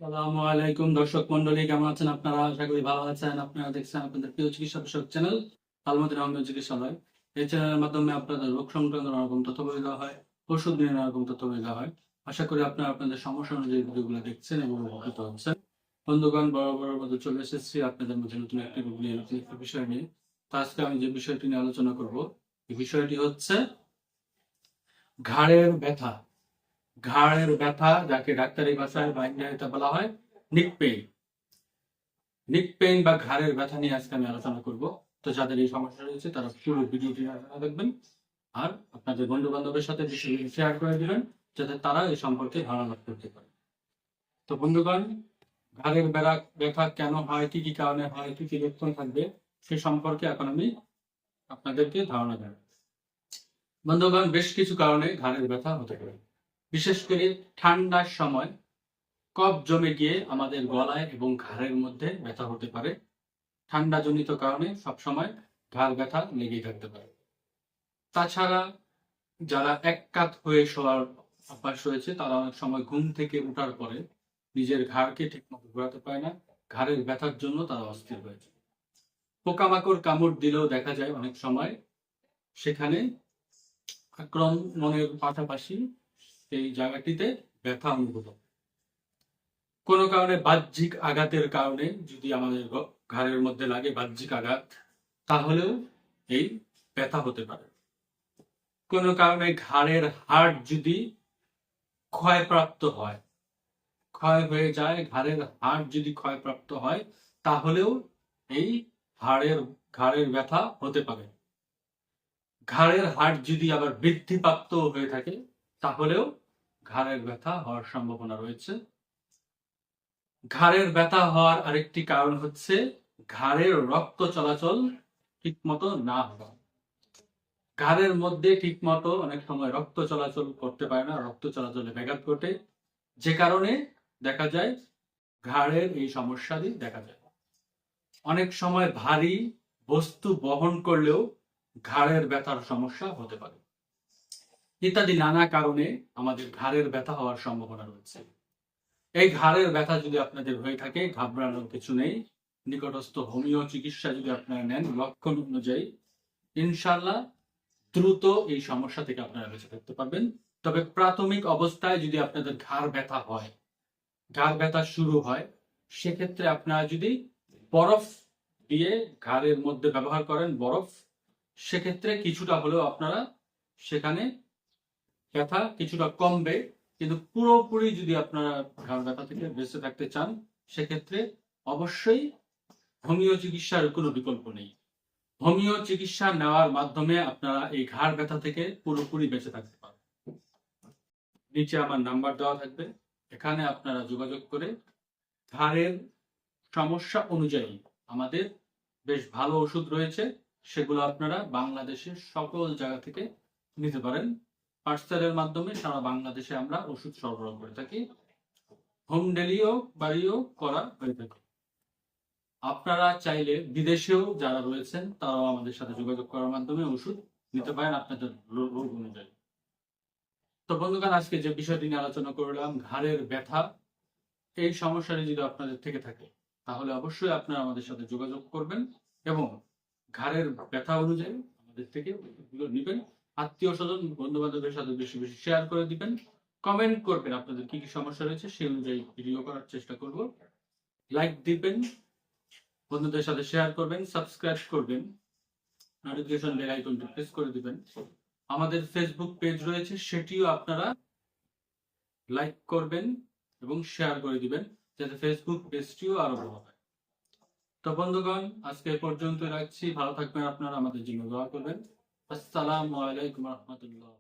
আসসালামু আলাইকুম দর্শক মন্ডলী, কেমন আছেন আপনারা? আশা করি ভালো আছেন। আপনারা দেখছেন আপনাদের প্রিয় চিকিৎসা বিষয়ক চ্যানেল আলমদিন আহমেদ চিকিৎসালয়। এই চ্যানেলের মাধ্যমে আপনাদের রোগ সংক্রান্ত নানা রকম তথ্য বলে দেওয়া হয়, ওষুধ নিয়ে নানা রকম তথ্য বলে দেওয়া হয়। আশা করি আপনারা আপনাদের সমস্যা অনুযায়ী ভিডিওগুলো দেখছেন এবং উপকৃত হচ্ছেন। বন্ধুগণ, বরাবরের মধ্যে চলে এসেছি আপনাদের মধ্যে নতুন একটি রোগ নিয়ে, নতুন একটি বিষয় নিয়ে। তো আজকে আমি যে বিষয়টি নিয়ে আলোচনা করব, এই বিষয়টি হচ্ছে ঘাড়ের ব্যথা। ঘাড়ের ব্যথা, যাকে ডাক্তারি ভাষায় বা ইংরেজিতে বলা হয় নিক পেইন। নিক পেইন বা ঘাড়ের ব্যথা নিয়ে আজকে আমি আলোচনা করব। তো যাদের এই সমস্যা রয়েছে তারা পুরো ভিডিওটি দেখবেন আর আপনাদের বন্ধু বান্ধবের সাথে বিষয়টি শেয়ার করে দিবেন, যাতে তারা এই সম্পর্কে ধারণা লাভ করতে পারে। তো বন্ধুগণ, ঘাড়ের ব্যথা কেন হয়, কি কি কারণে হয়, কি কি লক্ষণ থাকবে, সে সম্পর্কে এখন আমি আপনাদেরকে ধারণা দেব। বন্ধুগণ, বেশ কিছু কারণে ঘাড়ের ব্যথা হতে পারে। বিশেষ করে ঠান্ডার সময় কফ জমে গিয়ে আমাদের গলায় এবং ঘাড়ের মধ্যে ব্যথা হতে পারে। ঠান্ডা জনিত কারণে সবসময় ঘাড় ব্যথা লেগেই থাকতে পারে। তাছাড়া যারা এক কাত হয়ে শোয়ার অভ্যাস রয়েছে, তারা অনেক সময় ঘুম থেকে ওঠার পরে নিজের ঘাড়কে ঠিকমতো ঘোরাতে পারে না। ঘাড়ের ব্যথার জন্য তারা অস্থির হয়েছে। পোকামাকড় কামড় দিলেও দেখা যায় অনেক সময় সেখানে আক্রমণের পাশাপাশি সেই জায়গাটিতে ব্যথা অনুভূত। কোনো কারণে বাহ্যিক আঘাতের কারণে যদি আমাদের ঘাড়ের মধ্যে লাগে বাহ্যিক আঘাত, তাহলেও এই ব্যথা হতে পারে। কোনো কারণে ঘাড়ের হাড় যদি ক্ষয়প্রাপ্ত হয়, ক্ষয় হয়ে যায়, ঘাড়ের হাড় যদি ক্ষয়প্রাপ্ত হয়, তাহলেও এই ঘাড়ের ব্যথা হতে পারে। ঘাড়ের হাড় যদি আবার বৃদ্ধিপ্রাপ্ত হয়ে থাকে, তাহলেও ঘাড়ের ব্যথা হওয়ার সম্ভাবনা রয়েছে। ঘাড়ের ব্যথা হওয়ার আরেকটি কারণ হচ্ছে ঘাড়ের রক্ত চলাচল ঠিকমতো না হওয়া। ঘাড়ের মধ্যে ঠিকমতো অনেক সময় রক্ত চলাচল করতে পারে না, রক্ত চলাচলে ব্যাঘাত ঘটে, যে কারণে দেখা যায় ঘাড়ের এই সমস্যাটি দেখা যায়। অনেক সময় ভারী বস্তু বহন করলেও ঘাড়ের ব্যথার সমস্যা হতে পারে। ইত্যাদি নানা কারণে আমাদের ঘাড়ের ব্যথা হওয়ার সম্ভাবনা রয়েছে। এই ঘাড়ের ব্যথা যদি আপনাদের হয়ে থাকে, ঘাবড়ানোর কিছু নেই। নিকটস্থ হোমিও চিকিৎসা যদি আপনারা নেন লক্ষণ অনুযায়ী, ইনশাল্লাহ দ্রুত এই সমস্যা থেকে আপনারা বেঁচে থাকতে পারবেন। তবে প্রাথমিক অবস্থায় যদি আপনাদের ঘাড় ব্যথা হয়, ঘাড় ব্যথা শুরু হয়, সেক্ষেত্রে আপনারা যদি বরফ দিয়ে ঘাড়ের মধ্যে ব্যবহার করেন বরফ, সেক্ষেত্রে কিছুটা হলেও আপনারা সেখানে ব্যথা কিছুটা কমবে। কিন্তু পুরোপুরি যদি আপনারা ঘাড় ব্যথা থেকে বেঁচে থাকতে চান, সেক্ষেত্রে অবশ্যই হোমিও চিকিৎসার কোনো বিকল্প নেই। হোমিও চিকিৎসা নেওয়ার মাধ্যমে আপনারা এই ঘাড় ব্যথা থেকে পুরোপুরি বেঁচে থাকতে পারবেন। নিচে আমার নাম্বার দেওয়া থাকবে, এখানে আপনারা যোগাযোগ করে ঘাড়ের সমস্যা অনুযায়ী আমাদের বেশ ভালো ওষুধ রয়েছে, সেগুলো আপনারা বাংলাদেশের সকল জায়গা থেকে নিতে পারেন। পার্সেলের মাধ্যমে সারা বাংলাদেশে আমরা ওষুধ সরবরাহ করে থাকি। হোম ডেলিও বাড়িও করা হয়ে থাকে। আপনারা চাইলে বিদেশেও যারা রয়েছেন তারাও আমাদের সাথে যোগাযোগ করার মাধ্যমে ওষুধ নিতে পারেন আপনাদের রোগ অনুযায়ী। তো বন্ধুগণ, আজকে যে বিষয়টি নিয়ে আলোচনা করলাম ঘাড়ের ব্যথা, এই সমস্যাটি যদি আপনাদের থেকে থাকে, তাহলে অবশ্যই আপনারা আমাদের সাথে যোগাযোগ করবেন এবং ঘাড়ের ব্যথা অনুযায়ী আমাদের থেকে ওষুধগুলো নেবেন। আত্মীয় স্বজন বন্ধু বান্ধবের সাথে বেশি বেশি শেয়ার করে দিবেন। কমেন্ট করবেন আপনাদের কি কি সমস্যা রয়েছে, সেই অনুযায়ী ভিডিও করার চেষ্টা করব। লাইক দিবেন, বন্ধুদের সাথে শেয়ার করবেন, সাবস্ক্রাইব করবেন, নোটিফিকেশন বেল আইকনটি প্রেস করে দিবেন। আমাদের ফেসবুক পেজ রয়েছে, সেটিও আপনারা লাইক করবেন এবং শেয়ার করে দিবেন, যাতে ফেসবুক পেজটিও আরো বড় হয়। তো বন্ধুগণ, আজকে পর্যন্ত রাখছি। ভালো থাকবেন আপনারা, আমাদের জন্য দোয়া করবেন। আসসালামু আলাইকুম রহমতুল্লাহ।